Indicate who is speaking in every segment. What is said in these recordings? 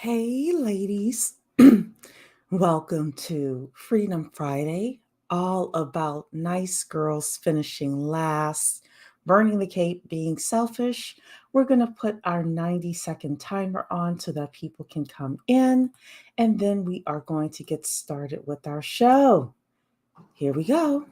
Speaker 1: Hey, ladies. Welcome to Freedom Friday, all about nice girls finishing last, burning the cape, being selfish. We're going to put our 90-second timer on so that people can come in, and then we are going to get started with our show. Here we go.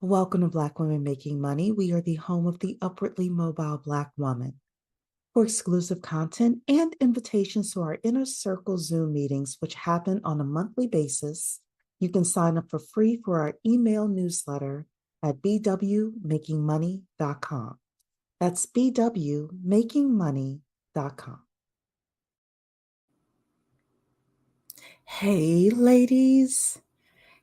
Speaker 1: Welcome to Black Women Making Money. We are the home of the upwardly mobile Black woman. For exclusive content and invitations to our Inner Circle Zoom meetings, which happen on a monthly basis, you can sign up for free for our email newsletter at bwmakingmoney.com. That's bwmakingmoney.com. Hey, ladies.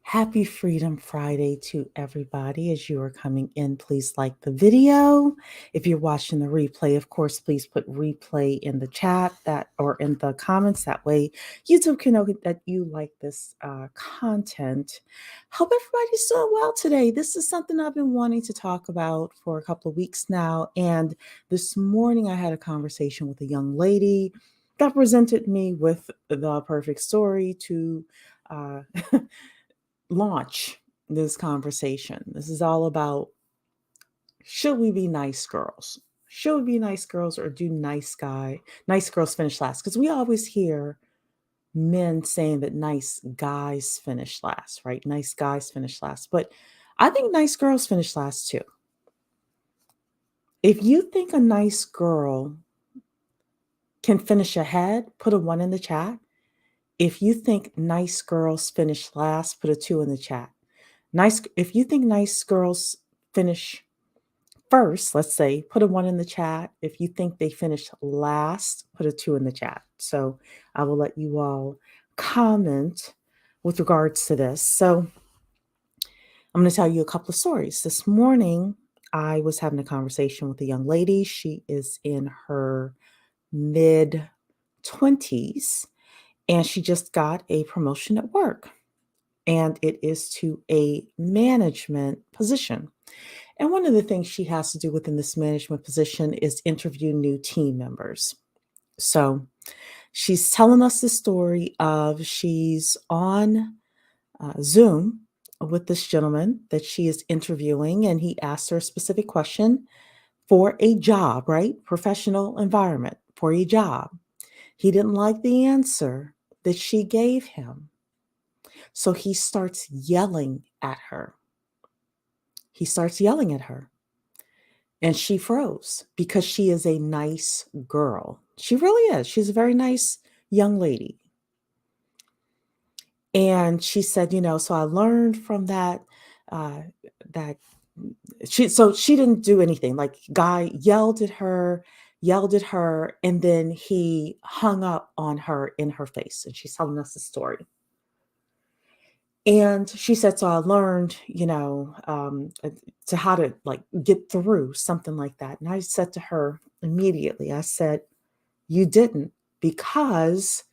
Speaker 1: Happy Freedom Friday to everybody. As you are coming in, please like the video. If you're watching the replay, of course, please put replay in the chat or in the comments. That way YouTube can know that you like this content. Hope everybody's doing well today. This is something I've been wanting to talk about for a couple of weeks now. And this morning I had a conversation with a young lady that presented me with the perfect story to launch this conversation. This is all about, should we be nice girls? Should we be nice girls, or do nice girls finish last? Because we always hear men saying that nice guys finish last, right? Nice guys finish last. But I think nice girls finish last too. If you think a nice girl can finish ahead, put a 1 in the chat. If you think nice girls finish last, put a 2 in the chat. If you think nice girls finish first, let's say, put a 1 in the chat. If you think they finish last, put a 2 in the chat. So I will let you all comment with regards to this. So I'm going to tell you a couple of stories. This morning, I was having a conversation with a young lady. She is in her mid-20s, and she just got a promotion at work. And it is to a management position. And one of the things she has to do within this management position is interview new team members. So she's telling us the story of she's on Zoom with this gentleman that she is interviewing, and he asked her a specific question for a job, right? Professional environment for a job. He didn't like the answer that she gave him. So he starts yelling at her. And she froze because she is a nice girl. She really is. She's a very nice young lady. And she said, so I learned from that, that she didn't do anything. Like, guy yelled at her, and then he hung up on her in her face. And she's telling us the story. And she said, so I learned, to how to like get through something like that. And I said to her immediately, I said, you didn't, because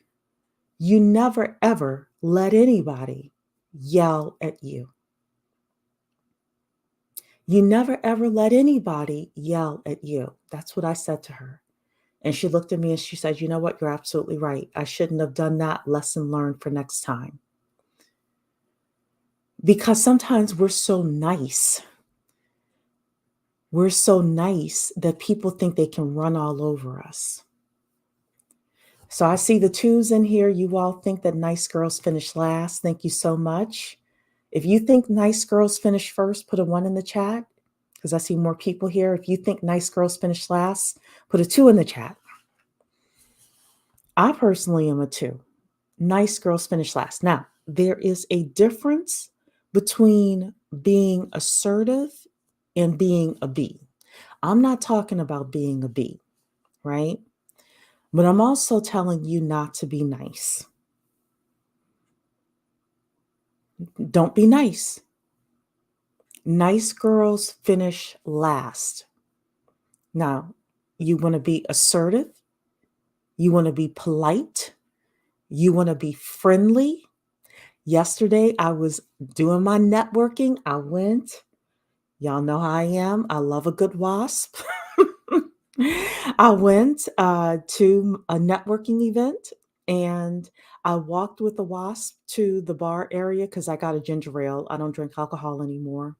Speaker 1: you never ever let anybody yell at you. You never ever let anybody yell at you. That's what I said to her. And she looked at me and she said, you know what? You're absolutely right. I shouldn't have done that. Lesson learned for next time. Because sometimes we're so nice. We're so nice that people think they can run all over us. So I see the twos in here. You all think that nice girls finish last. Thank you so much. If you think nice girls finish first, put a 1 in the chat, because I see more people here. If you think nice girls finish last, put a 2 in the chat. I personally am a 2. Nice girls finish last. Now, there is a difference between being assertive and being a B. I'm not talking about being a B, right? But I'm also telling you not to be nice. Don't be nice. Nice girls finish last. Now, you want to be assertive. You want to be polite. You want to be friendly. Yesterday, I was doing my networking. I went. Y'all know how I am. I love a good wasp. I went to a networking event, and I walked with the wasp to the bar area because I got a ginger ale. I don't drink alcohol anymore.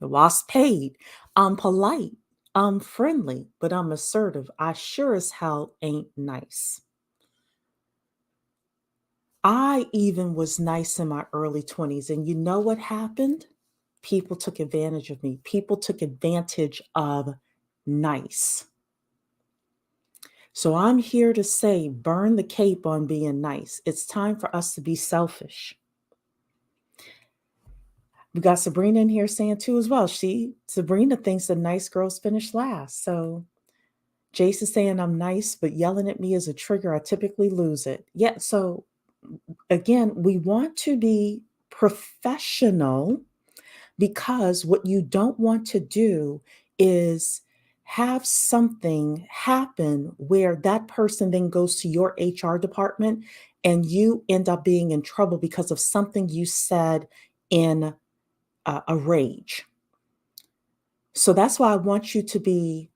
Speaker 1: The wasp paid. I'm polite. I'm friendly, but I'm assertive. I sure as hell ain't nice. I even was nice in my early 20s. And you know what happened? People took advantage of me. People took advantage of nice. So I'm here to say, burn the cape on being nice. It's time for us to be selfish. We got Sabrina in here saying too as well. Sabrina thinks that nice girls finish last. So Jace is saying I'm nice, but yelling at me is a trigger. I typically lose it. Yeah. So again, we want to be professional, because what you don't want to do is have something happen where that person then goes to your HR department and you end up being in trouble because of something you said in a rage. So that's why I want you to be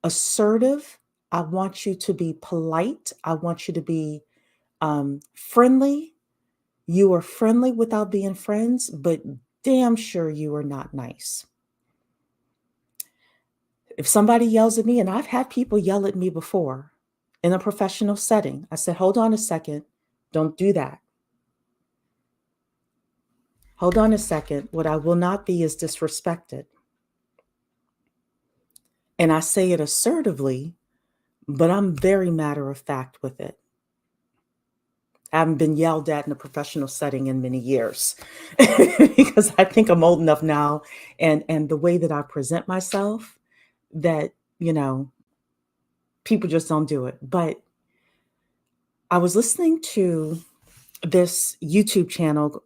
Speaker 1: assertive. I want you to be polite. I want you to be friendly. You are friendly without being friends, but damn sure you are not nice. If somebody yells at me, and I've had people yell at me before in a professional setting, I said, hold on a second. Don't do that. Hold on a second. What I will not be is disrespected. And I say it assertively, but I'm very matter of fact with it. I haven't been yelled at in a professional setting in many years because I think I'm old enough now, and the way that I present myself, that, people just don't do it. But I was listening to this YouTube channel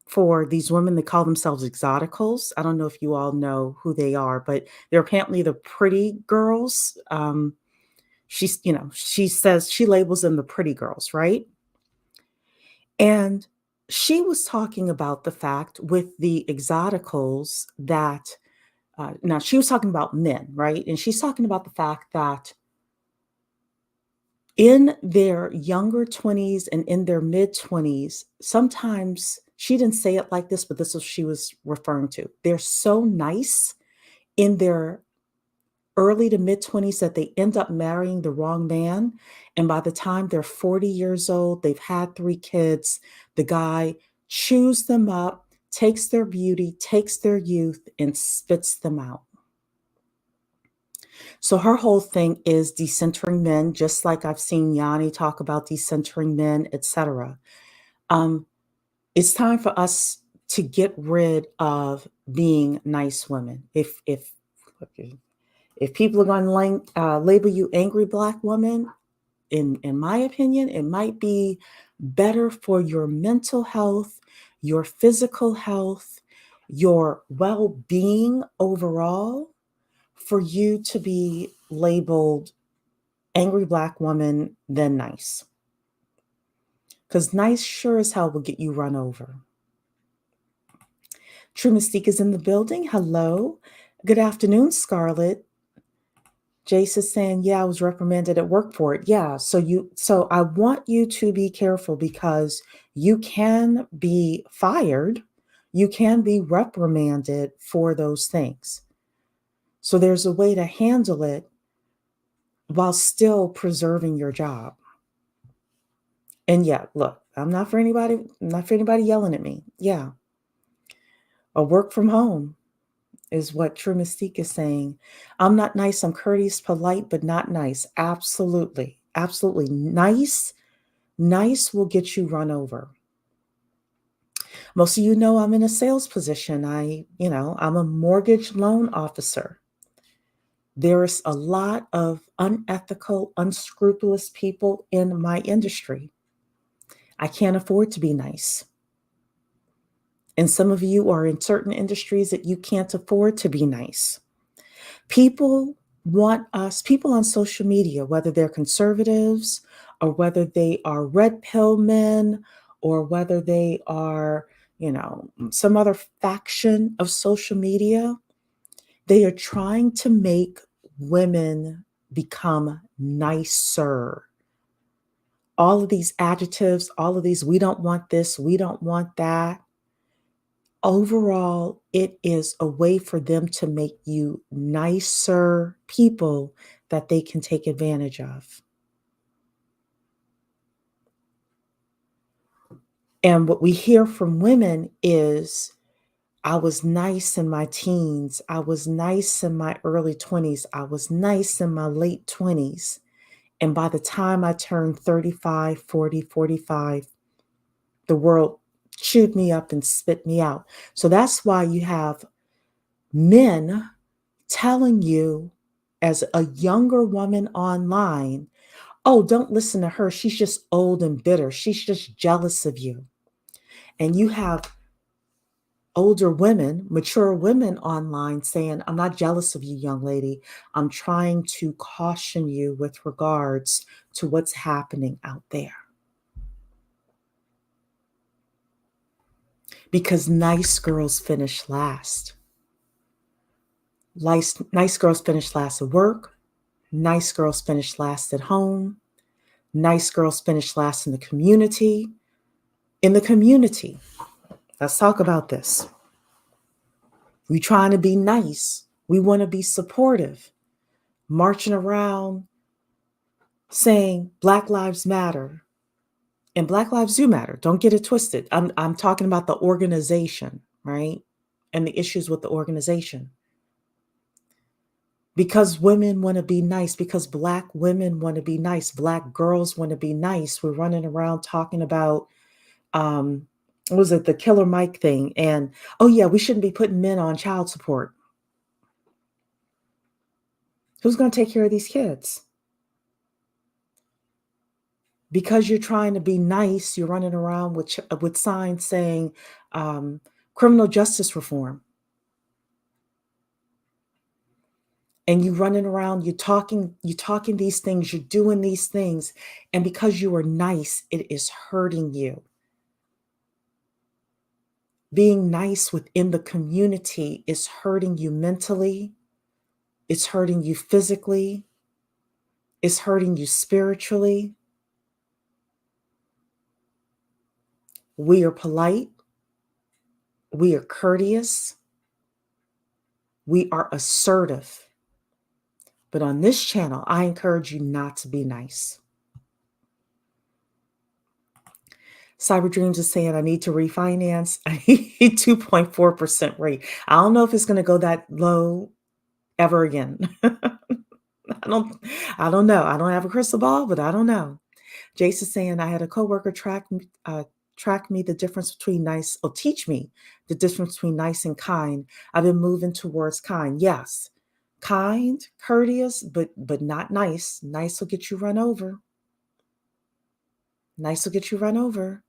Speaker 1: for these women that call themselves exoticals. I don't know if you all know who they are, but they're apparently the pretty girls. She says she labels them the pretty girls, right? And she was talking about the fact with the exoticals that now she was talking about men, right? And she's talking about the fact that in their younger 20s and in their mid 20s, sometimes she didn't say it like this, but this is what she was referring to. They're so nice in their early to mid 20s that they end up marrying the wrong man. And by the time they're 40 years old, they've had 3 kids, the guy chews them up, takes their beauty, takes their youth, and spits them out. So her whole thing is decentering men, just like I've seen Yanni talk about decentering men, etc. It's time for us to get rid of being nice women. If people are going to label you angry Black woman, in my opinion, it might be better for your mental health, your physical health, your well-being overall for you to be labeled angry Black woman than nice. Because nice sure as hell will get you run over. True Mystique is in the building. Hello. Good afternoon, Scarlett. Jace is saying, yeah, I was reprimanded at work for it. Yeah. So I want you to be careful because you can be fired. You can be reprimanded for those things. So there's a way to handle it while still preserving your job. And yeah, look, I'm not for anybody yelling at me. Yeah. A work from home is what True Mystique is saying. I'm not nice. I'm courteous, polite, but not nice. Absolutely. Absolutely. Nice will get you run over. Most of you know I'm in a sales position. I'm a mortgage loan officer. There's a lot of unethical, unscrupulous people in my industry. I can't afford to be nice. And some of you are in certain industries that you can't afford to be nice. People on social media, whether they're conservatives or whether they are red pill men or whether they are, some other faction of social media, they are trying to make women become nicer. All of these adjectives, all of these, we don't want this, we don't want that. Overall, it is a way for them to make you nicer people that they can take advantage of. And what we hear from women is, I was nice in my teens. I was nice in my early 20s. I was nice in my late 20s. And by the time I turned 35, 40, 45, the world chewed me up and spit me out. So that's why you have men telling you as a younger woman online, oh, don't listen to her. She's just old and bitter. She's just jealous of you. And you have older women, mature women online saying, I'm not jealous of you, young lady. I'm trying to caution you with regards to what's happening out there. Because nice girls finish last. Nice girls finish last at work. Nice girls finish last at home. Nice girls finish last in the community. In the community, let's talk about this. We trying to be nice. We want to be supportive. Marching around saying Black Lives Matter. And Black lives do matter. Don't get it twisted. I'm talking about the organization, right? And the issues with the organization. Because women want to be nice, because Black women want to be nice, Black girls want to be nice. We're running around talking about, what was it, the Killer Mike thing? And, oh yeah, we shouldn't be putting men on child support. Who's going to take care of these kids? Because you're trying to be nice, you're running around with signs saying criminal justice reform. And you running around, you're talking these things, you're doing these things. And because you are nice, it is hurting you. Being nice within the community is hurting you mentally. It's hurting you physically. It's hurting you spiritually. We are polite. We are courteous. We are assertive. But on this channel, I encourage you not to be nice. Cyber Dreams is saying, I need to refinance. I need 2.4% rate. I don't know if it's going to go that low ever again. I don't know. I don't have a crystal ball, but I don't know. Jace is saying, I had a coworker teach me the difference between nice and kind. I've been moving towards kind. Yes. Kind, courteous, but not nice. Nice will get you run over. Nice will get you run over.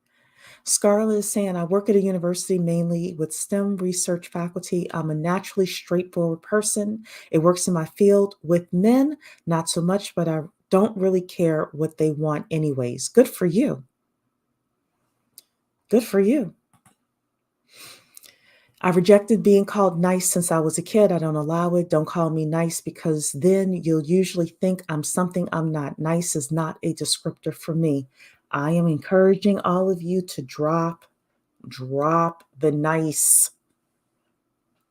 Speaker 1: Scarlett is saying, I work at a university mainly with STEM research faculty. I'm a naturally straightforward person. It works in my field with men, not so much, but I don't really care what they want, anyways. Good for you. Good for you. I've rejected being called nice since I was a kid. I don't allow it. Don't call me nice because then you'll usually think I'm something I'm not. Nice is not a descriptor for me. I am encouraging all of you to drop the nice.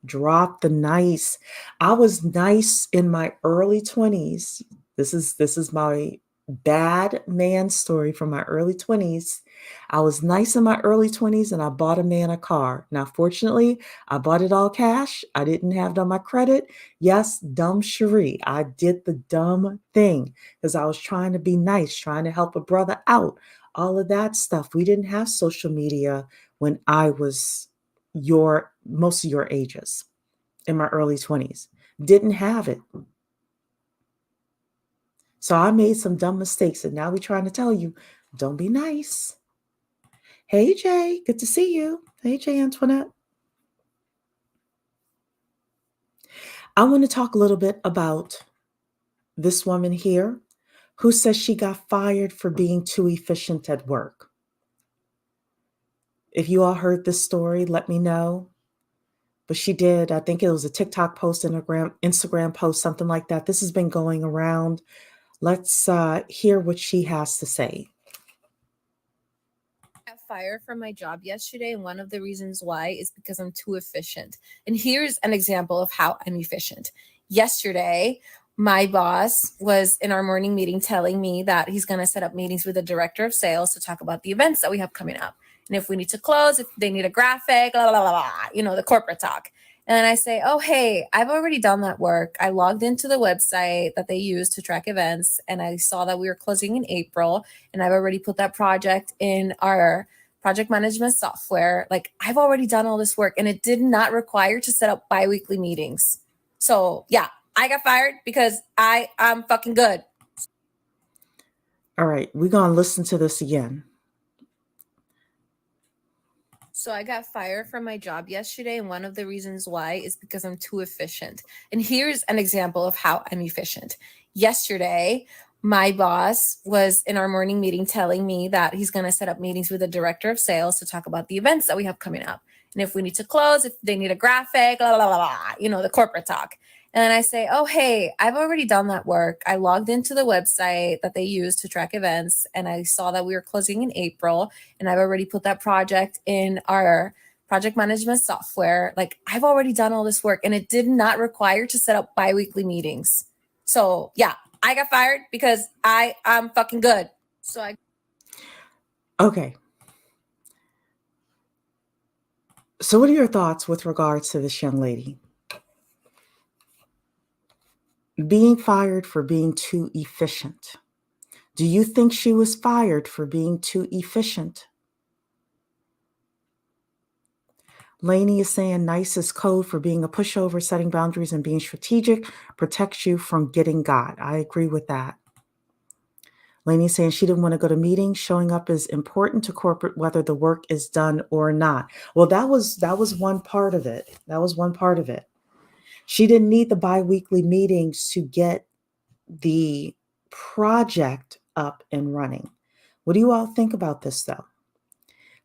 Speaker 1: Drop the nice. I was nice in my early 20s. This is my bad man story from my early 20s. I was nice in my early 20s and I bought a man a car. Now, fortunately, I bought it all cash. I didn't have it on my credit. Yes, dumb Cherie. I did the dumb thing because I was trying to be nice, trying to help a brother out, all of that stuff. We didn't have social media when I was most of your ages in my early 20s. Didn't have it. So I made some dumb mistakes, and now we're trying to tell you, don't be nice. Hey, Jay, good to see you. Hey, Jay Antoinette. I want to talk a little bit about this woman here who says she got fired for being too efficient at work. If you all heard this story, let me know. But she did. I think it was a TikTok post, Instagram post, something like that. This has been going around. Let's hear what she has to say.
Speaker 2: Got fired from my job yesterday, and one of the reasons why is because I'm too efficient. And here's an example of how I'm efficient. Yesterday, my boss was in our morning meeting telling me that he's going to set up meetings with the director of sales to talk about the events that we have coming up. And if we need to close, if they need a graphic, blah, blah, blah, blah, the corporate talk. And then I say, oh, hey, I've already done that work. I logged into the website that they use to track events, and I saw that we were closing in April, and I've already put that project in our project management software. Like, I've already done all this work, and it did not require to set up biweekly meetings. So yeah, I got fired because I'm fucking good.
Speaker 1: All right, we're going to listen to this again.
Speaker 2: So I got fired from my job yesterday, and one of the reasons why is because I'm too efficient. And here's an example of how I'm efficient. Yesterday, my boss was in our morning meeting telling me that he's going to set up meetings with the director of sales to talk about the events that we have coming up. And if we need to close, if they need a graphic, blah, blah, blah, blah, the corporate talk. And then I say, oh, hey, I've already done that work. I logged into the website that they use to track events, and I saw that we were closing in April, and I've already put that project in our project management software. Like, I've already done all this work, and it did not require to set up biweekly meetings. So yeah, I got fired because I'm fucking good.
Speaker 1: Okay. So what are your thoughts with regards to this young lady? Being fired for being too efficient. Do you think she was fired for being too efficient? Lainey is saying nice is code for being a pushover, setting boundaries, and being strategic protects you from getting got. I agree with that. Lainey is saying she didn't want to go to meetings. Showing up is important to corporate, whether the work is done or not. Well, that was one part of it. That was one part of it. She didn't need the biweekly meetings to get the project up and running. What do you all think about this, though?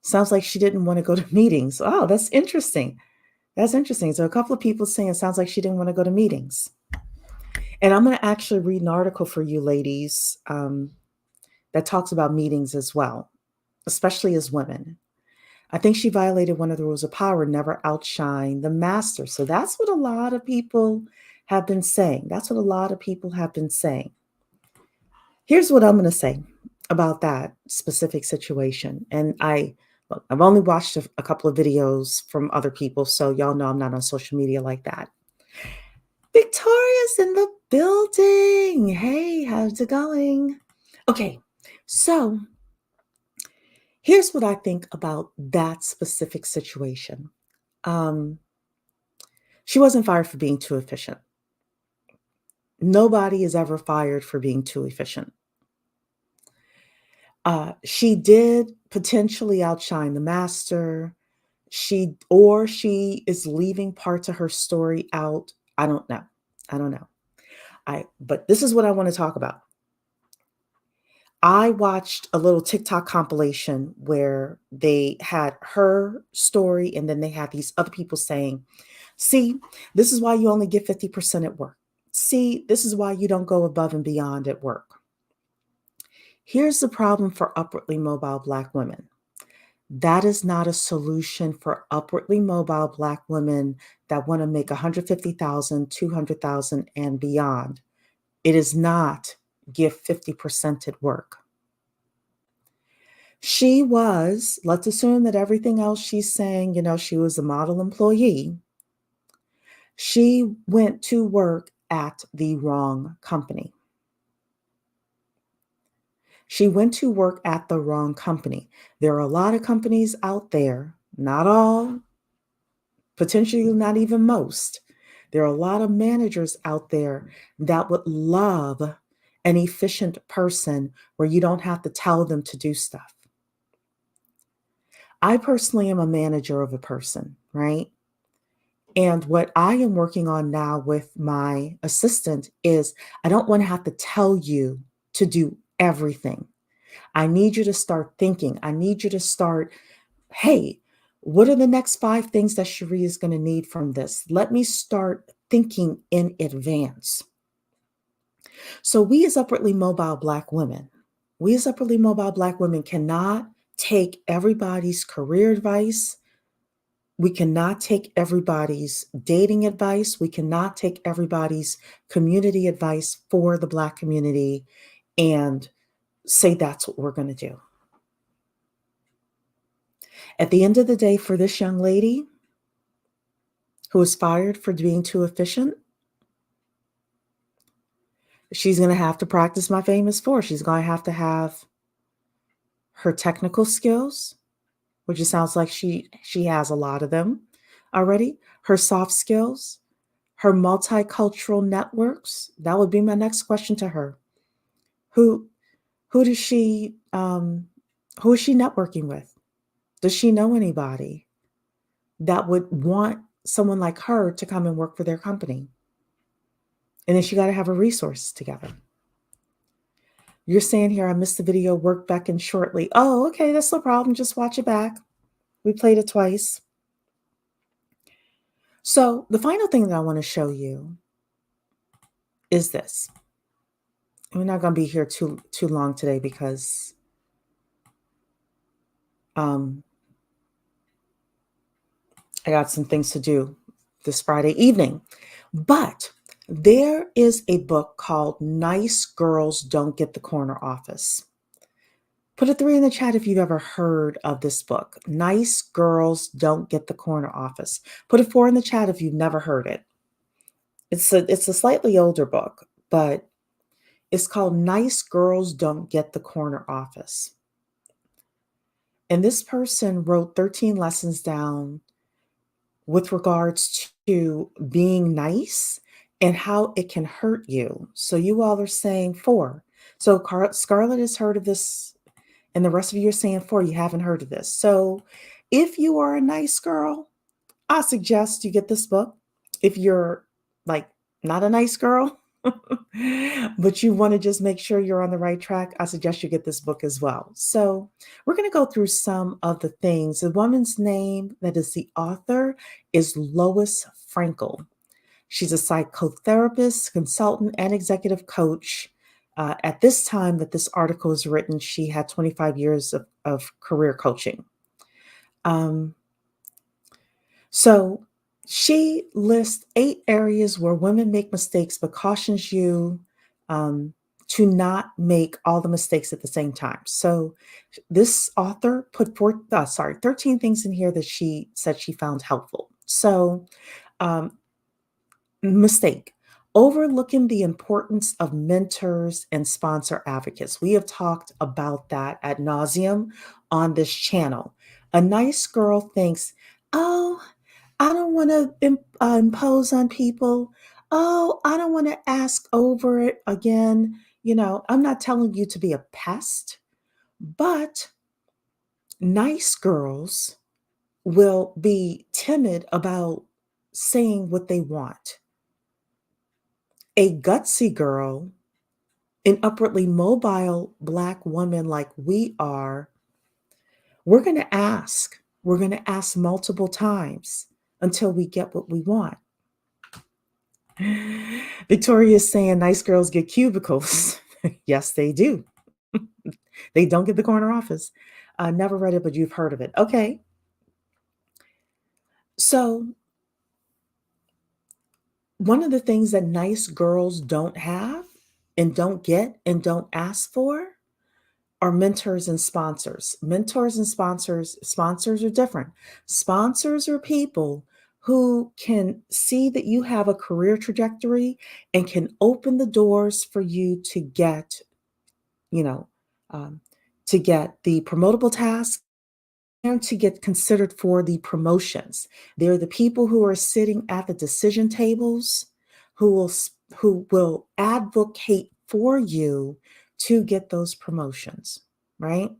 Speaker 1: Sounds like she didn't want to go to meetings. Oh, that's interesting. That's interesting. So a couple of people saying it sounds like she didn't want to go to meetings. And I'm going to actually read an article for you ladies that talks about meetings as well, especially as women. I think she violated one of the rules of power, never outshine the master. So that's what a lot of people have been saying. That's what a lot of people have been saying. Here's what I'm going to say about that specific situation. And I've only watched a couple of videos from other people, so y'all know I'm not on social media like that. Victoria's in the building. Hey, how's it going? Okay, so here's what I think about that specific situation. She wasn't fired for being too efficient. Nobody is ever fired for being too efficient. She did potentially outshine the master. She is leaving parts of her story out. I don't know. I don't know. But this is what I want to talk about. I watched a little TikTok compilation where they had her story and then they had these other people saying, "See, this is why you only get 50% at work. See, this is why you don't go above and beyond at work." Here's the problem for upwardly mobile Black women. That is not a solution for upwardly mobile Black women that want to make 150,000, 200,000, and beyond. It is not give 50% at work. She was, let's assume that everything else she's saying, she was a model employee. She went to work at the wrong company. She went to work at the wrong company. There are a lot of companies out there, not all, potentially not even most. There are a lot of managers out there that would love an efficient person where you don't have to tell them to do stuff. I personally am a manager of a person, right? And what I am working on now with my assistant is I don't want to have to tell you to do everything. I need you to start thinking. I need you to start, hey, what are the next 5 things that Cherie is going to need from this? Let me start thinking in advance. So we as upwardly mobile Black women cannot take everybody's career advice. We cannot take everybody's dating advice. We cannot take everybody's community advice for the Black community and say that's what we're going to do. At the end of the day, for this young lady who was fired for being too efficient, she's going to have to practice my famous four. She's going to have her technical skills, which it sounds like she has a lot of them already, her soft skills, her multicultural networks. That would be my next question to her. Who does she who is she networking with? Does she know anybody that would want someone like her to come and work for their company? And then she got to have her resources together. You're saying here, I missed the video, work back in shortly. Oh, okay, that's no problem. Just watch it back. We played it twice. So the final thing that I want to show you is this. We're not going to be here too long today because I got some things to do this Friday evening. But there is a book called Nice Girls Don't Get the Corner Office. Put a 3 in the chat if you've ever heard of this book. Nice Girls Don't Get the Corner Office. Put a 4 in the chat if you've never heard it. It's a slightly older book, but it's called Nice Girls Don't Get the Corner Office. And this person wrote 13 lessons down with regards to being nice and how it can hurt you. So you all are saying 4. So Scarlett has heard of this, and the rest of you are saying 4. You haven't heard of this. So if you are a nice girl, I suggest you get this book. If you're like not a nice girl, but you want to just make sure you're on the right track, I suggest you get this book as well. So we're going to go through some of the things. The woman's name that is the author is Lois Frankel. She's a psychotherapist, consultant, and executive coach. At this time that this article is written, she had 25 years of career coaching. So she lists 8 areas where women make mistakes, but cautions you to not make all the mistakes at the same time. So this author put forth, 13 things in here that she said she found helpful. So mistake. Overlooking the importance of mentors and sponsor advocates. We have talked about that ad nauseum on this channel. A nice girl thinks, oh, I don't want to impose on people. Oh, I don't want to ask over it again. I'm not telling you to be a pest, But nice girls will be timid about saying what they want. A gutsy girl, an upwardly mobile Black woman like we are, we're going to ask. We're going to ask multiple times until we get what we want. Victoria is saying nice girls get cubicles. Yes, they do. They don't get the corner office. Never read it, but you've heard of it. Okay. So, one of the things that nice girls don't have and don't get and don't ask for are mentors and sponsors. Mentors and sponsors are different. Sponsors are people who can see that you have a career trajectory and can open the doors for you to get, you know, um, to get the promotable task and to get considered for the promotions. They're the people who are sitting at the decision tables who will advocate for you to get those promotions, right?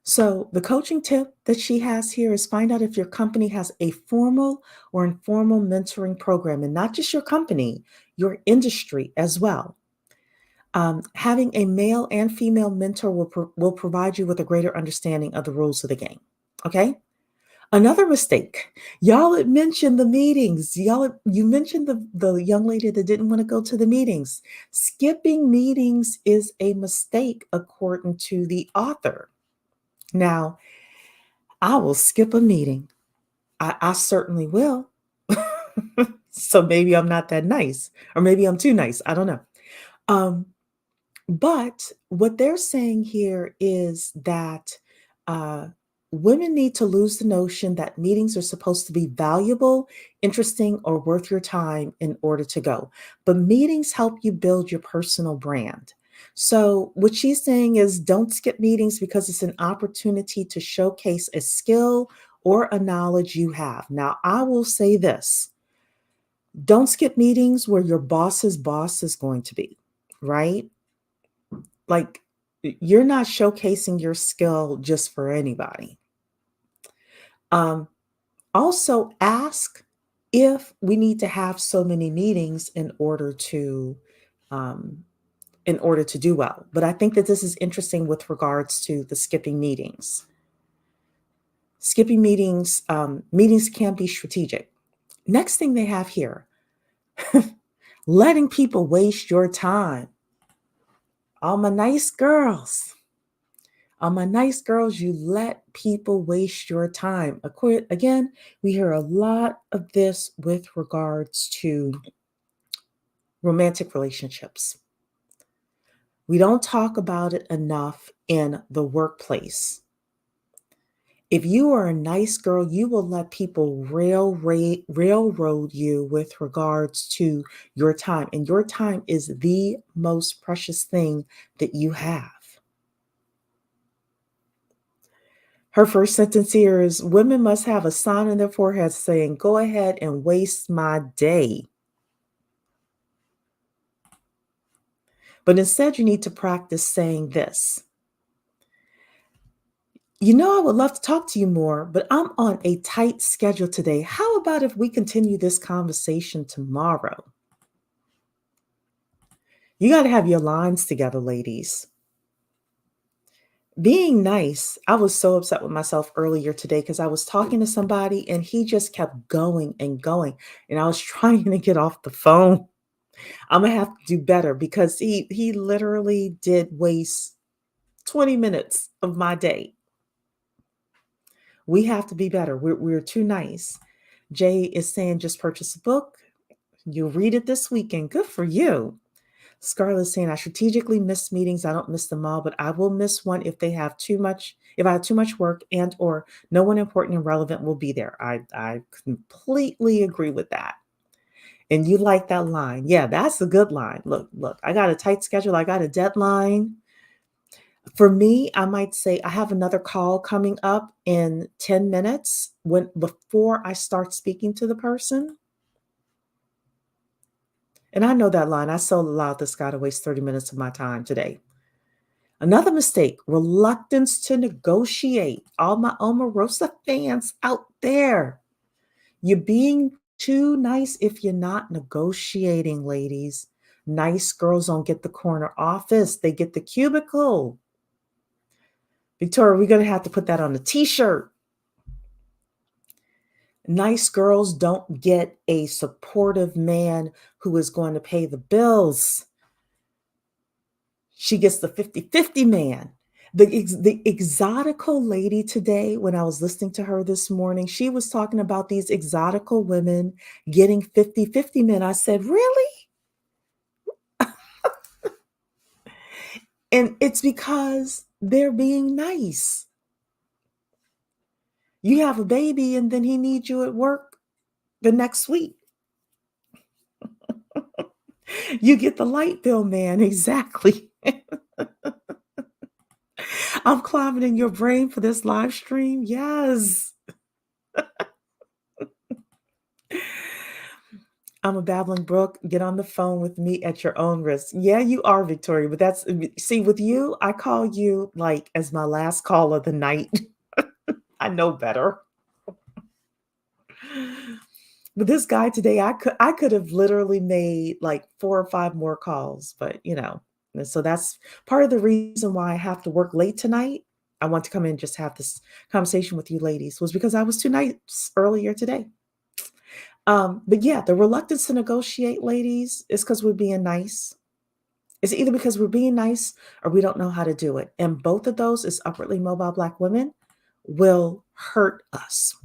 Speaker 1: So, the coaching tip that she has here is find out if your company has a formal or informal mentoring program, and not just your company, your industry as well. Having a male and female mentor will provide you with a greater understanding of the rules of the game. Okay. Another mistake. Y'all had mentioned the meetings. You mentioned the young lady that didn't want to go to the meetings. Skipping meetings is a mistake according to the author. Now, I will skip a meeting. I certainly will. So maybe I'm not that nice, or maybe I'm too nice. I don't know. Um, But what they're saying here is that uh, women need to lose the notion that meetings are supposed to be valuable, interesting, or worth your time in order to go. But meetings help you build your personal brand. So, what she's saying is don't skip meetings because it's an opportunity to showcase a skill or a knowledge you have. Now, I will say this, don't skip meetings where your boss's boss is going to be, right? Like, you're not showcasing your skill just for anybody. Um, Also ask if we need to have so many meetings um, in order to do well. But I think that this is interesting with regards to the skipping meetings. Skipping meetings, meetings can be strategic. Next thing they have here, letting people waste your time. All my nice girls. My nice girls, you let people waste your time. Again, we hear a lot of this with regards to romantic relationships. We don't talk about it enough in the workplace. If you are a nice girl, you will let people railroad you with regards to your time. And your time is the most precious thing that you have. Her first sentence here is women must have a sign on their forehead saying, go ahead and waste my day. But instead, you need to practice saying this. You know, I would love to talk to you more, but I'm on a tight schedule today. How about if we continue this conversation tomorrow? You got to have your lines together, ladies. Being nice, I was so upset with myself earlier today because I was talking to somebody and he just kept going and going. And I was trying to get off the phone. I'm gonna have to do better because he literally did waste 20 minutes of my day. We have to be better. We're too nice. Jay is saying just purchase a book. You'll read it this weekend. Good for you. Scarlett's saying I strategically miss meetings. I don't miss them all, but I will miss one if they have too much, if I have too much work and or no one important and relevant will be there. I completely agree with that. And you like that line. Yeah, that's a good line. Look, I got a tight schedule. I got a deadline. For me, I might say I have another call coming up in 10 minutes before I start speaking to the person. And I know that line. I so allowed this guy to waste 30 minutes of my time today. Another mistake, reluctance to negotiate. All my Omarosa fans out there. You're being too nice if you're not negotiating, ladies. Nice girls don't get the corner office, they get the cubicle. Victoria, we're going to have to put that on a t shirt. Nice girls don't get a supportive man who is going to pay the bills. She gets the 50-50 man. The exotical lady today, when I was listening to her this morning, she was talking about these exotical women getting 50-50 men. I said, really? And it's because they're being nice. You have a baby and then he needs you at work the next week. You get the light bill man. Exactly. I'm climbing in your brain for this live stream. Yes. I'm a babbling brook. Get on the phone with me at your own risk. Yeah, you are, Victoria. But that's, see, with you, I call you like as my last call of the night. I know better. But this guy today, I could have literally made like 4 or 5 more calls, but and so that's part of the reason why I have to work late tonight. I want to come in and just have this conversation with you ladies was because I was too nice earlier today. But yeah, the reluctance to negotiate, ladies, is because we're being nice. It's either because we're being nice or we don't know how to do it. And both of those, as upwardly mobile Black women, will hurt us.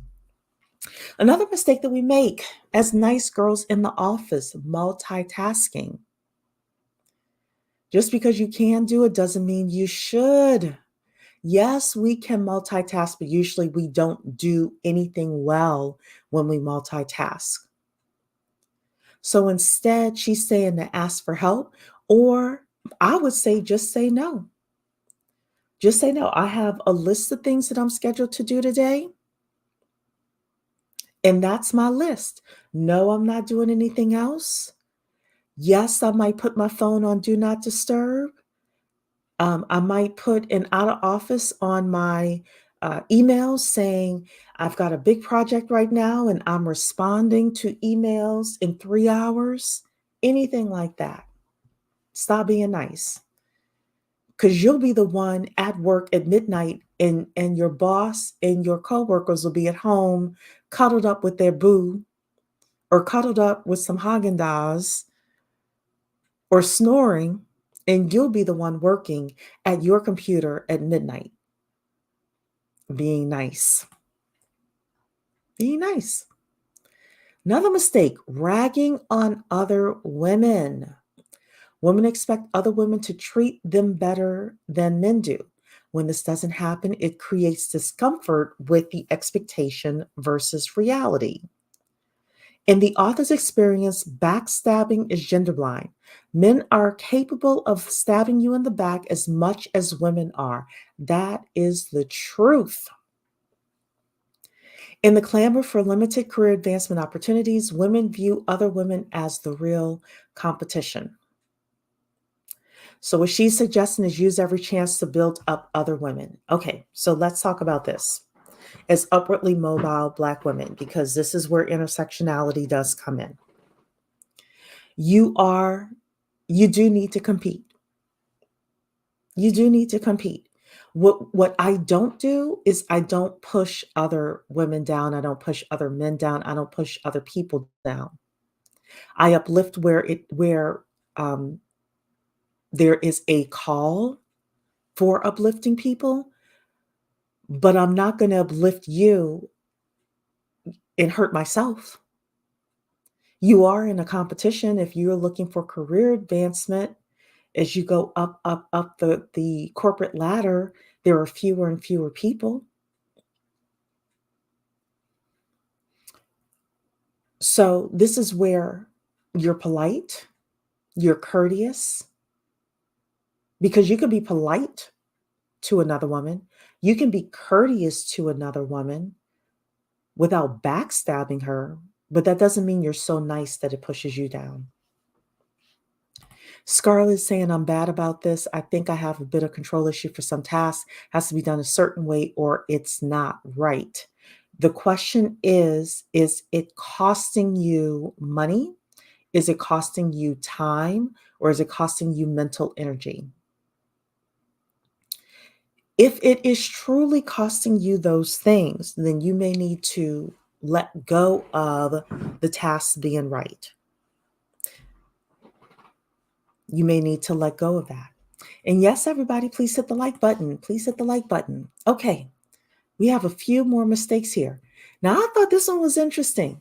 Speaker 1: Another mistake that we make as nice girls in the office, multitasking. Just because you can do it doesn't mean you should. Yes, we can multitask, but usually we don't do anything well when we multitask. So instead, she's saying to ask for help, or I would say just say no. Just say no. I have a list of things that I'm scheduled to do today, and that's my list. No, I'm not doing anything else. Yes, I might put my phone on do not disturb. I might put an out of office on my emails saying, I've got a big project right now and I'm responding to emails in 3 hours. Anything like that. Stop being nice. Because you'll be the one at work at midnight and your boss and your coworkers will be at home cuddled up with their boo or cuddled up with some Haagen-Dazs or snoring, and you'll be the one working at your computer at midnight. Being nice. Being nice. Another mistake, ragging on other women. Women expect other women to treat them better than men do. When this doesn't happen, it creates discomfort with the expectation versus reality. In the author's experience, backstabbing is gender blind. Men are capable of stabbing you in the back as much as women are. That is the truth. In the clamor for limited career advancement opportunities, women view other women as the real competition. So what she's suggesting is use every chance to build up other women. Okay, so let's talk about this as upwardly mobile Black women, because this is where intersectionality does come in. You do need to compete. You do need to compete. What I don't do is I don't push other women down. I don't push other men down. I don't push other people down. I uplift where there is a call for uplifting people, but I'm not going to uplift you and hurt myself. You are in a competition if you're looking for career advancement. As you go up, up, up the corporate ladder, there are fewer and fewer people. So this is where you're polite, you're courteous, because you can be polite to another woman. You can be courteous to another woman without backstabbing her, but that doesn't mean you're so nice that it pushes you down. Scarlett's saying, I'm bad about this. I think I have a bit of control issue for some tasks, has to be done a certain way or it's not right. The question is it costing you money? Is it costing you time? Or is it costing you mental energy? If it is truly costing you those things, then you may need to let go of the tasks being right. You may need to let go of that. And yes, everybody, please hit the like button. Please hit the like button. Okay, we have a few more mistakes here. Now, I thought this one was interesting.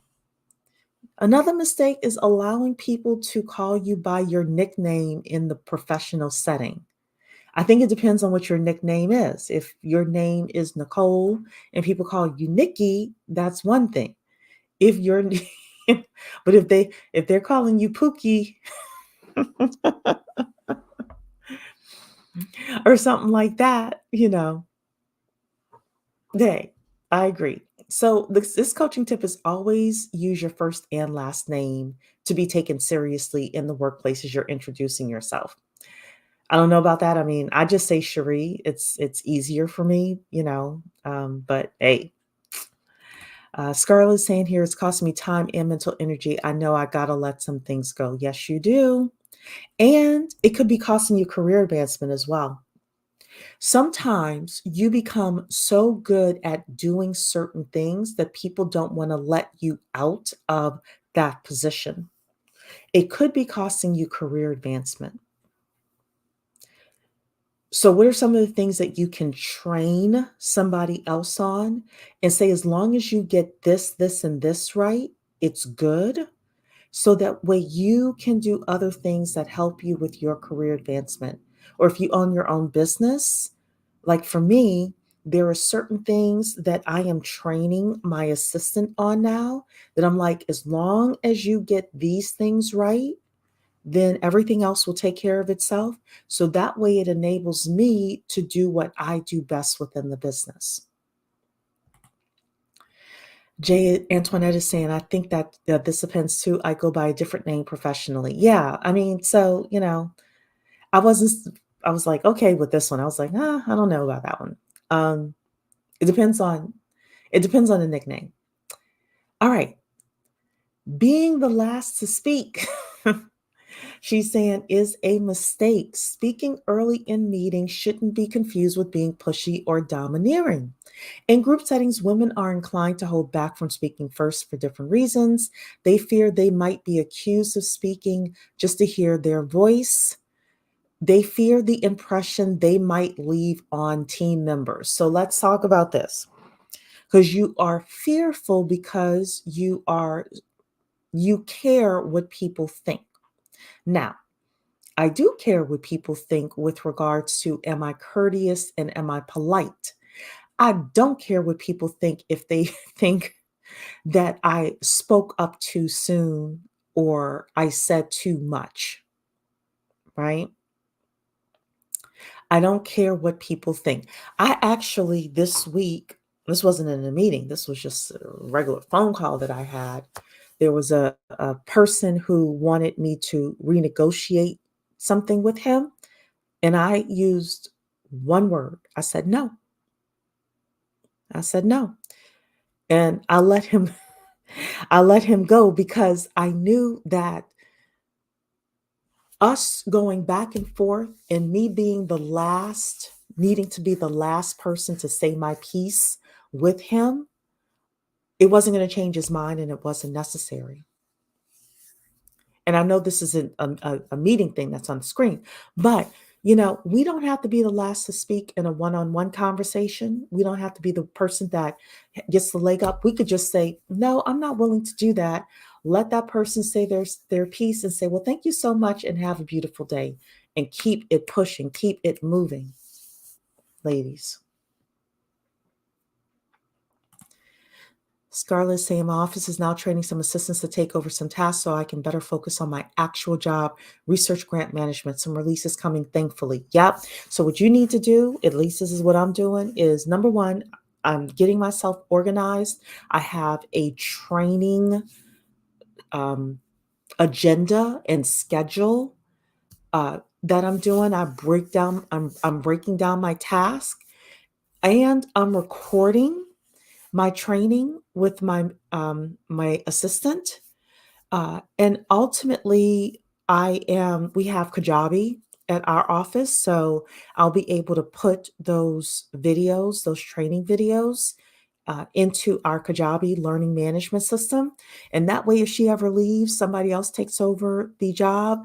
Speaker 1: Another mistake is allowing people to call you by your nickname in the professional setting. I think it depends on what your nickname is. If your name is Nicole and people call you Nikki, that's one thing. If you're but if they're calling you Pookie or something like that, I agree. So this coaching tip is always use your first and last name to be taken seriously in the workplaces you're introducing yourself. I don't know about that. I mean, I just say Cherie. It's easier for me, but hey, Scarlett's saying here, it's costing me time and mental energy. I know I gotta let some things go. Yes, you do. And it could be costing you career advancement as well. Sometimes you become so good at doing certain things that people don't want to let you out of that position. It could be costing you career advancement. So, what are some of the things that you can train somebody else on and say, as long as you get this, this, and this right, it's good. So that way you can do other things that help you with your career advancement. Or if you own your own business, like for me, there are certain things that I am training my assistant on now that I'm like, as long as you get these things right, then everything else will take care of itself. So that way it enables me to do what I do best within the business. Jay Antoinette is saying, I think that this depends too. I go by a different name professionally. Yeah. I mean, so, I wasn't, I was like, okay with this one. I was like, I don't know about that one. Um, it depends on, it depends on the nickname. All right. Being the last to speak. She's saying is a mistake. Speaking early in meetings shouldn't be confused with being pushy or domineering. In group settings, women are inclined to hold back from speaking first for different reasons. They fear they might be accused of speaking just to hear their voice. They fear the impression they might leave on team members. So let's talk about this. Because you are fearful because you care what people think. Now, I do care what people think with regards to am I courteous and am I polite? I don't care what people think if they think that I spoke up too soon or I said too much, right? I don't care what people think. I actually, this week, this wasn't in a meeting, this was just a regular phone call that I had. There was a person who wanted me to renegotiate something with him, and I used one word. I said no. I said no. And I let him I let him go because I knew that us going back and forth and me being the last, needing to be the last person to say my piece with him, it wasn't going to change his mind and it wasn't necessary. And I know this isn't a meeting thing that's on the screen, but we don't have to be the last to speak in a one-on-one conversation. We don't have to be the person that gets the leg up. We could just say, no, I'm not willing to do that. Let that person say their piece and say, well, thank you so much and have a beautiful day and keep it pushing, keep it moving, ladies. Scarlett saying my office is now training some assistants to take over some tasks so I can better focus on my actual job, research grant management, some releases coming thankfully. Yep. So what you need to do, at least this is what I'm doing, is number one, I'm getting myself organized. I have a training agenda and schedule that I'm doing. I'm breaking down my task, and I'm recording my training with my assistant. And ultimately, we have Kajabi at our office, so I'll be able to put those training videos, into our Kajabi learning management system. And that way, if she ever leaves, somebody else takes over the job.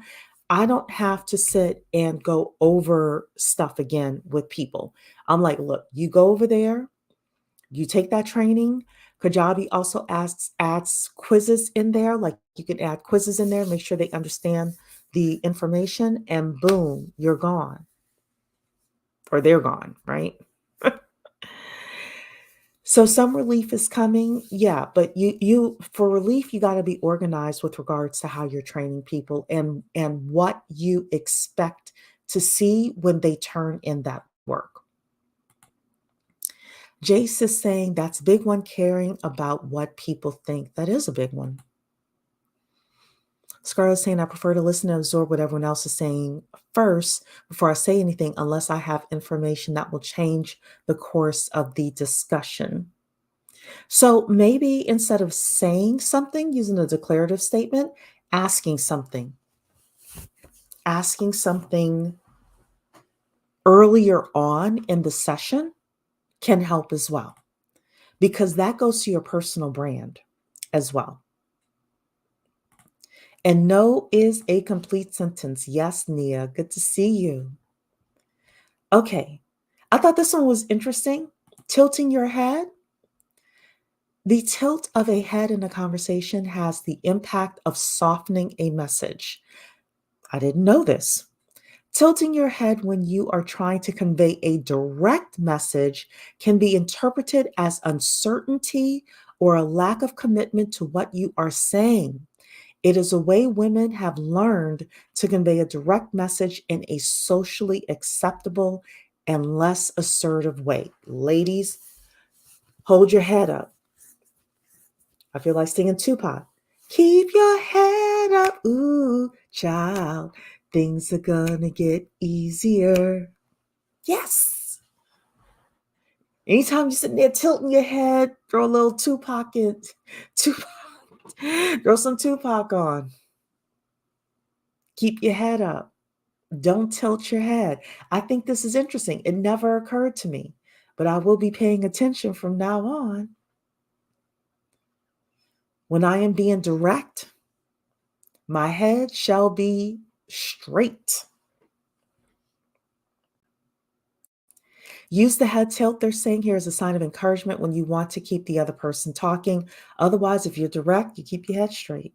Speaker 1: I don't have to sit and go over stuff again with people. I'm like, look, you go over there, you take that training. Kajabi also adds quizzes in there. Like you can add quizzes in there, make sure they understand the information, and boom, you're gone. Or they're gone, right? So some relief is coming. Yeah, but you for relief, you got to be organized with regards to how you're training people, and what you expect to see when they turn in that work. Jace is saying that's a big one, caring about what people think. That is a big one. Scarlett's saying I prefer to listen and absorb what everyone else is saying first before I say anything, unless I have information that will change the course of the discussion. So maybe instead of saying something, using a declarative statement, asking something, asking something earlier on in the session can help as well, because that goes to your personal brand as well. And no is a complete sentence. Yes, Nia, good to see you. Okay, I thought this one was interesting. Tilting your head. The tilt of a head in a conversation has the impact of softening a message. I didn't know this. Tilting your head when you are trying to convey a direct message can be interpreted as uncertainty or a lack of commitment to what you are saying. It is a way women have learned to convey a direct message in a socially acceptable and less assertive way. Ladies, hold your head up. I feel like singing Tupac. Keep your head up, ooh, child. Things are gonna get easier. Yes. Anytime you're sitting there tilting your head, throw a little Tupac, throw some Tupac on. Keep your head up. Don't tilt your head. I think this is interesting. It never occurred to me, but I will be paying attention from now on. When I am being direct, my head shall be straight. Use the head tilt, they're saying here, as a sign of encouragement when you want to keep the other person talking. Otherwise, if you're direct, you keep your head straight.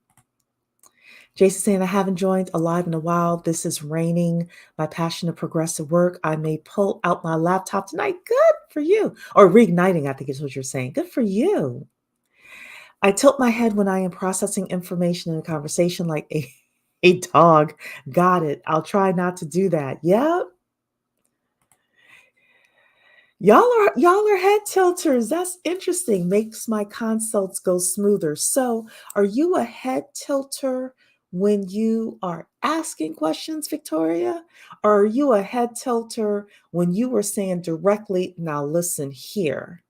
Speaker 1: Jason saying, I haven't joined a live in a while. This is raining. My passion of progressive work. I may pull out my laptop tonight. Good for you. Or reigniting, I think is what you're saying. Good for you. I tilt my head when I am processing information in a conversation like a dog. Got it. I'll try not to do that. Yep. Y'all are head tilters. That's interesting. Makes my consults go smoother. So, are you a head tilter when you are asking questions, Victoria? Or are you a head tilter when you were saying directly, now listen here.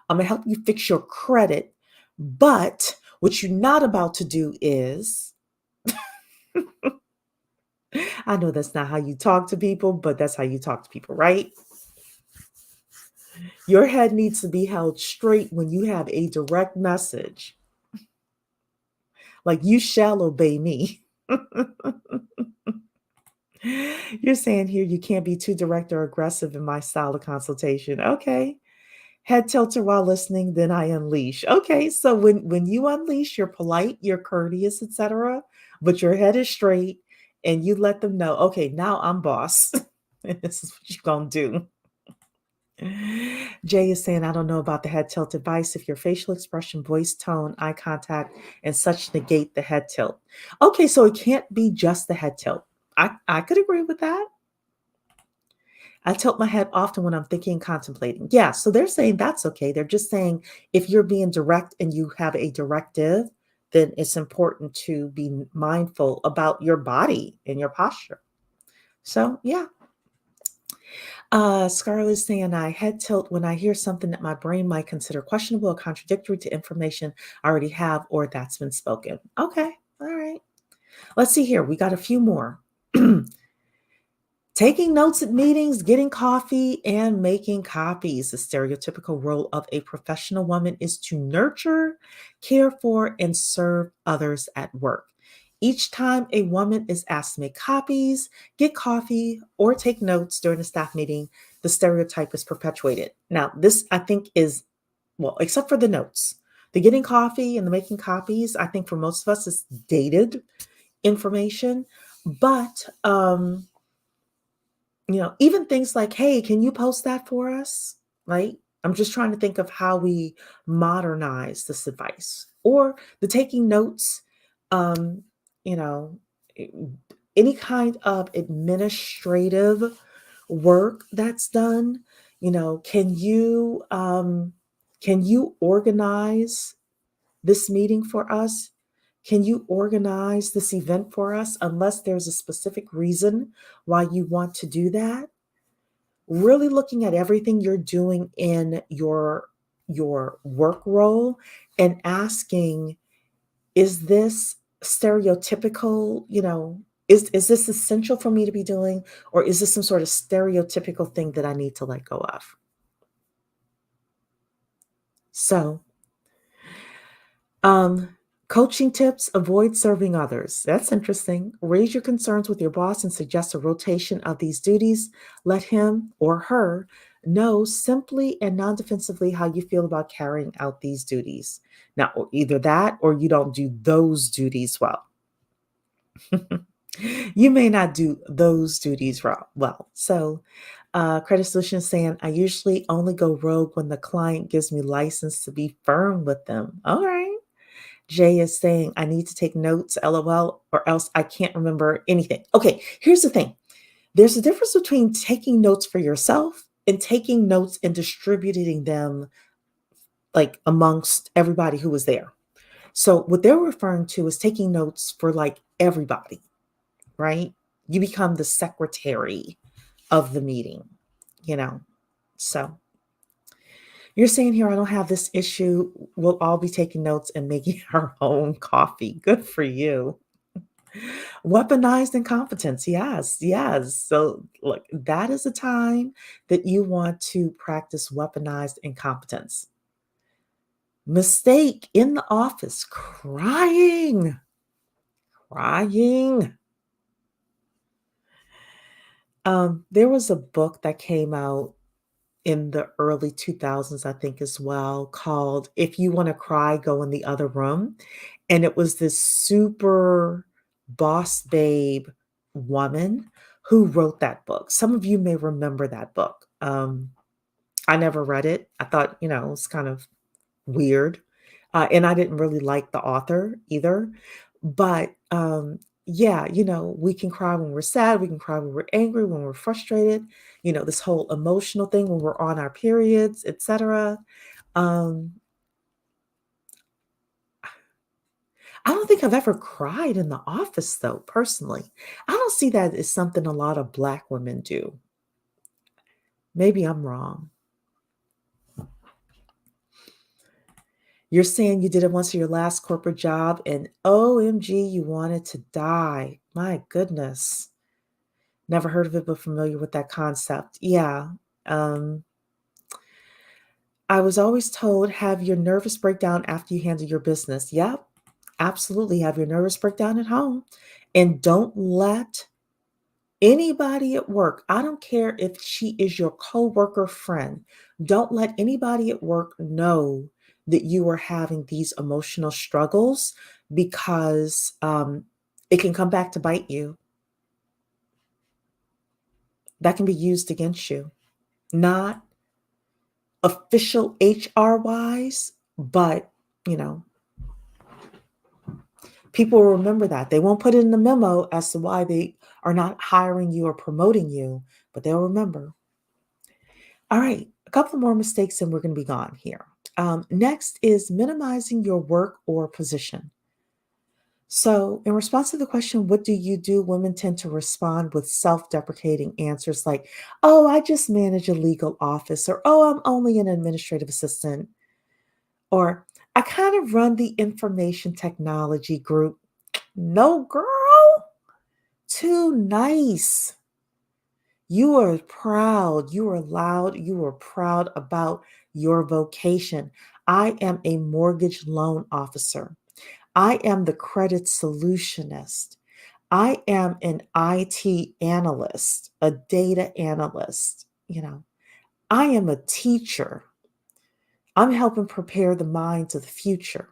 Speaker 1: I'm going to help you fix your credit, but what you're not about to do is I know that's not how you talk to people, but that's how you talk to people, right? Your head needs to be held straight when you have a direct message. Like, you shall obey me. You're saying here you can't be too direct or aggressive in my style of consultation. Okay. Head tilter while listening, then I unleash. Okay, so when you unleash, you're polite, you're courteous, etc., but your head is straight, and you let them know, okay, now I'm boss. And this is what you're gonna do. Jay is saying, I don't know about the head tilt advice. If your facial expression, voice tone, eye contact, and such negate the head tilt. Okay, so it can't be just the head tilt. I could agree with that. I tilt my head often when I'm thinking and contemplating. Yeah, so they're saying that's okay. They're just saying if you're being direct and you have a directive, then it's important to be mindful about your body and your posture. So, yeah. Scarlett's saying I head tilt when I hear something that my brain might consider questionable or contradictory to information I already have or that's been spoken. Okay. All right. Let's see here. We got a few more. Taking notes at meetings, getting coffee, and making copies. The stereotypical role of a professional woman is to nurture, care for, and serve others at work. Each time a woman is asked to make copies, get coffee, or take notes during a staff meeting, the stereotype is perpetuated. Now, this I think is, well, except for the notes. The getting coffee and the making copies, I think for most of us is dated information. But even things like, hey, can you post that for us? Right? I'm just trying to think of how we modernize this advice or the taking notes, um, you know, eh, any kind of administrative work that's done. Can you organize this meeting for us? Can you organize this event for us unless there's a specific reason why you want to do that? Really looking at everything you're doing in your work role and asking, is this stereotypical, is this essential for me to be doing, or is this some sort of stereotypical thing that I need to let go of? So, Um, coaching tips, avoid serving others. That's interesting. Raise your concerns with your boss and suggest a rotation of these duties. Let him or her know simply and non defensively how you feel about carrying out these duties. Now, either that or you don't do those duties well. You may not do those duties well. So, Credit Solution is saying, I usually only go rogue when the client gives me license to be firm with them. All right. Jay is saying, I need to take notes, LOL, or else I can't remember anything. Okay, here's the thing. There's a difference between taking notes for yourself and taking notes and distributing them like amongst everybody who was there. So what they're referring to is taking notes for like everybody, right? You become the secretary of the meeting, you know. So you're saying here, I don't have this issue. We'll all be taking notes and making our own coffee. Good for you. Weaponized incompetence. Yes, yes. So, look, that is a time that you want to practice weaponized incompetence. Mistake in the office, crying, crying. There was a book that came out in the early 2000s, I think, as well, called If You Want to Cry, Go in the Other Room. And it was this super boss babe woman who wrote that book. Some of you may remember that book. I never read it. I thought, it was kind of weird. And I didn't really like the author either. But yeah, we can cry when we're sad, we can cry when we're angry, when we're frustrated, this whole emotional thing when we're on our periods, etc. Um, I don't think I've ever cried in the office though, personally. I don't see that as something a lot of Black women do. Maybe I'm wrong. You're saying you did it once in your last corporate job and OMG, you wanted to die. My goodness. Never heard of it, but familiar with that concept. Yeah. Um, I was always told have your nervous breakdown after you handle your business. Yep, absolutely. Have your nervous breakdown at home. And don't let anybody at work, I don't care if she is your coworker friend, don't let anybody at work know that you are having these emotional struggles because it can come back to bite you. That can be used against you. Not official HR wise, but you know, people will remember that. They won't put it in the memo as to why they are not hiring you or promoting you, but they'll remember. All right, a couple more mistakes and we're going to be gone here. Next is minimizing your work or position. So, in response to the question, what do you do? Women tend to respond with self deprecating answers like, oh, I just manage a legal office, or oh, I'm only an administrative assistant, or I kind of run the information technology group. No, girl, too nice. You are proud, you are loud, you are proud about your vocation. I am a mortgage loan officer. I am the credit solutionist. I am an IT analyst, a data analyst. I am a teacher. I'm helping prepare the minds of the future.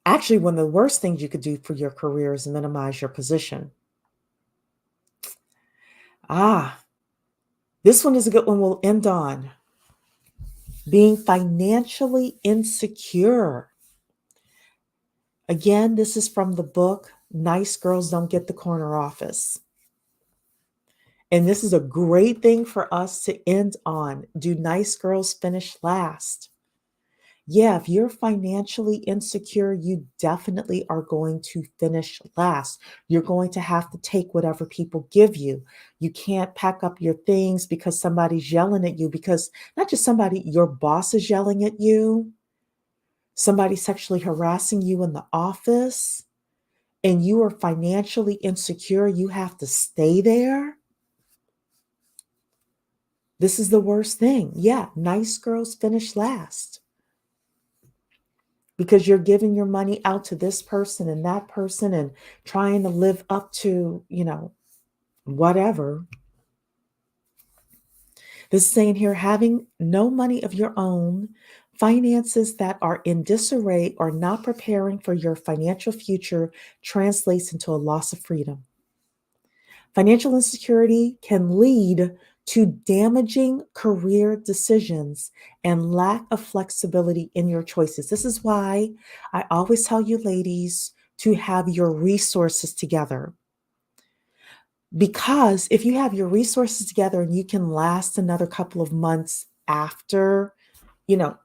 Speaker 1: Actually, one of the worst things you could do for your career is minimize your position. Ah, this one is a good one. We'll end on being financially insecure. Again, this is from the book Nice Girls Don't Get the Corner Office. And this is a great thing for us to end on. Do nice girls finish last? Yeah, if you're financially insecure, you definitely are going to finish last. You're going to have to take whatever people give you. You can't pack up your things because somebody's yelling at you, because not just somebody, your boss is yelling at you, somebody sexually harassing you in the office, and you are financially insecure. You have to stay there. This is the worst thing. Yeah, nice girls finish last because you're giving your money out to this person and that person and trying to live up to, whatever. This is saying here, having no money of your own, finances that are in disarray or not preparing for your financial future translates into a loss of freedom. Financial insecurity can lead to damaging career decisions and lack of flexibility in your choices. This is why I always tell you, ladies, to have your resources together. Because if you have your resources together and you can last another couple of months after, you know,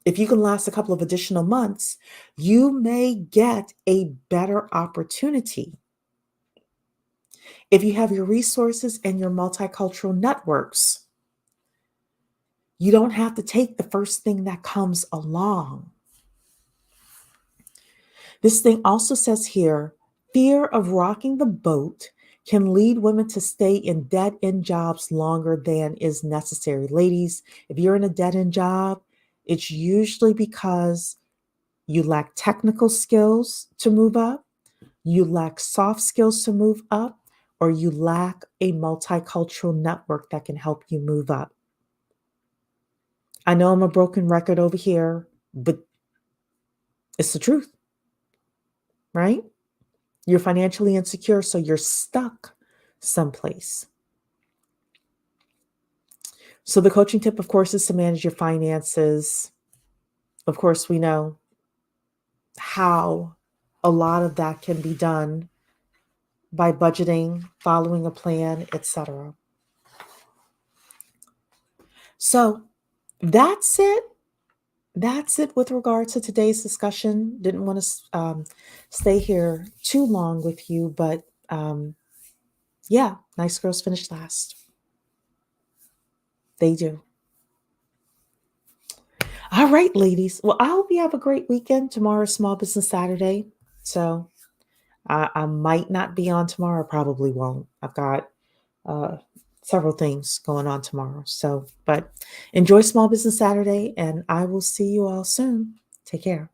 Speaker 1: if you can last a couple of additional months, you may get a better opportunity. If you have your resources and your multicultural networks, you don't have to take the first thing that comes along. This thing also says here, fear of rocking the boat can lead women to stay in dead-end jobs longer than is necessary. Ladies, if you're in a dead-end job, it's usually because you lack technical skills to move up, you lack soft skills to move up, or you lack a multicultural network that can help you move up. I know I'm a broken record over here, but it's the truth, right? You're financially insecure, so you're stuck someplace. So the coaching tip, of course, is to manage your finances. Of course, we know how a lot of that can be done by budgeting, following a plan, etc. So that's it. That's it with regard to today's discussion. Didn't want to stay here too long with you, but yeah, nice girls finish last. They do. All right, ladies. Well, I hope you have a great weekend. Tomorrow's Small Business Saturday. So I might not be on tomorrow. Probably won't. I've got uh, several things going on tomorrow. So, but enjoy Small Business Saturday, and I will see you all soon. Take care.